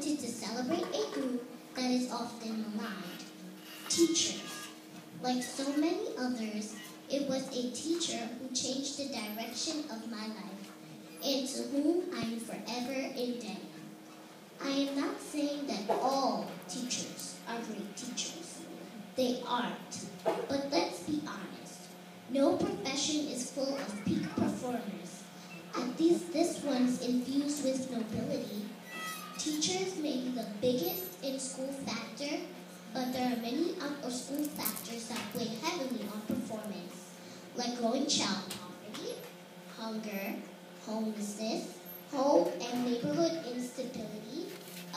wanted to celebrate a group that is often maligned, teachers. Like so many others, it was a teacher who changed the direction of my life, and to whom I am forever indebted. I am not saying that all teachers are great teachers. They aren't. But let's be honest. No profession is full of peak performers. At least this one's infused with nobility. Teachers may be the biggest in-school factor, but there are many out-of-school factors that weigh heavily on performance, like growing child poverty, hunger, homelessness, home and neighborhood instability,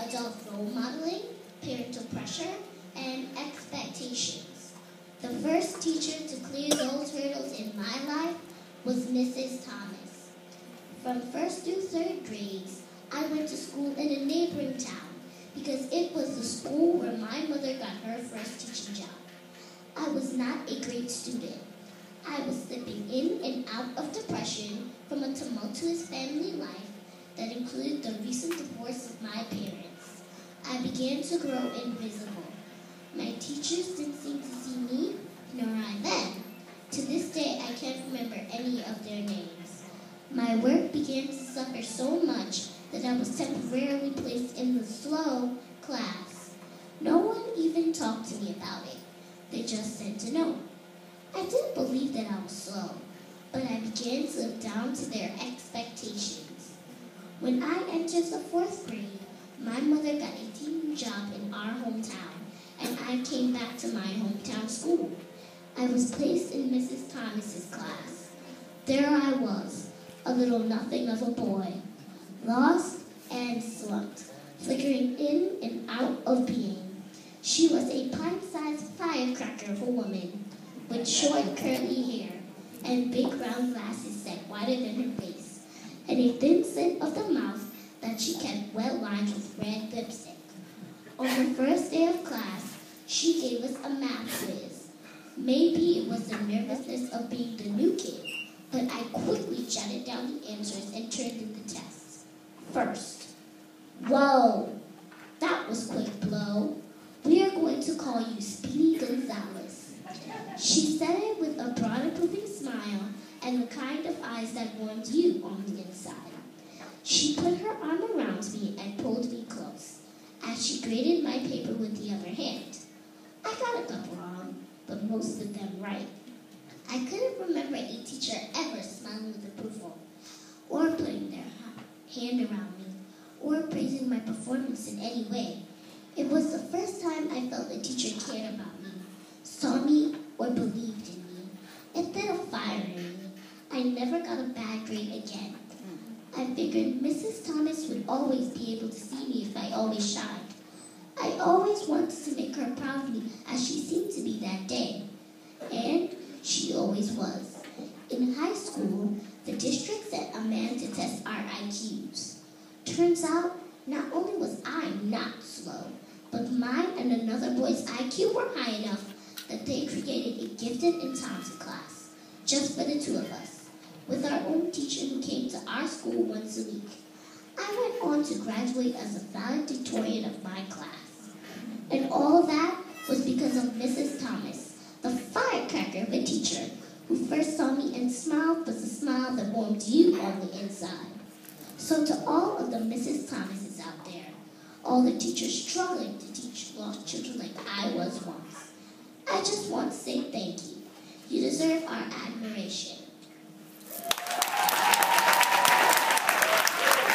adult role modeling, parental pressure, and expectations. The first teacher to clear those hurdles in my life was Mrs. Thomas. From 1st through 3rd grades, I went to school in a neighboring town because it was the school where my mother got her first teaching job. I was not a great student. I was slipping in and out of depression from a tumultuous family life that included the recent divorce of my parents. I began to grow invisible. My teachers didn't seem to see me, nor I them. To this day, I can't remember any of their names. My work began to suffer so much that I was temporarily placed in the slow class. No one even talked to me about it. They just sent a note. I didn't believe that I was slow, but I began to live down to their expectations. When I entered the 4th grade, my mother got a teaching job in our hometown, and I came back to my hometown school. I was placed in Mrs. Thomas's class. There I was, a little nothing of a boy, lost and slumped, flickering in and out of being. She was a pint-sized firecracker of a woman, with short curly hair and big round glasses set wider than her face, and a thin slit of the mouth that she kept well lined with red lipstick. On the first day of class, she gave us a math quiz. Maybe it was the nervousness of being the new kid, but I quickly jotted down the answers and turned in the tests. First, whoa, that was quick blow. We are going to call you Speedy Gonzales. She said it with a broad approving smile and the kind of eyes that warmed you on the inside. She put her arm around me and pulled me close, as she graded my paper with the other hand. I got a couple wrong, but most of them right. I couldn't remember a teacher ever smiling with approval, or putting their hand around me, or praising my performance in any way. It was the first time I felt a teacher cared about me, saw me, or believed in me. Instead of firing me, I never got a bad grade again. I figured Mrs. Thomas would always be able to see me if I always shined. I always wanted to make her proud of me, as she seemed to be that day. And she always was. In high school, the district set a man to test our IQs. Turns out, not only was I not slow, but mine and another boy's IQ were high enough that they created a gifted and talented class, just for the two of us, with our own teacher who came to our school once a week. I went on to graduate as a valedictorian of my class. And all that was because of Mrs. Thomas, the firecracker of a teacher, who first saw me and smiled with a smile that warmed you on the inside. So to all of the Mrs. Thomases out there, all the teachers struggling to teach lost children like I was once, I just want to say thank you. You deserve our admiration.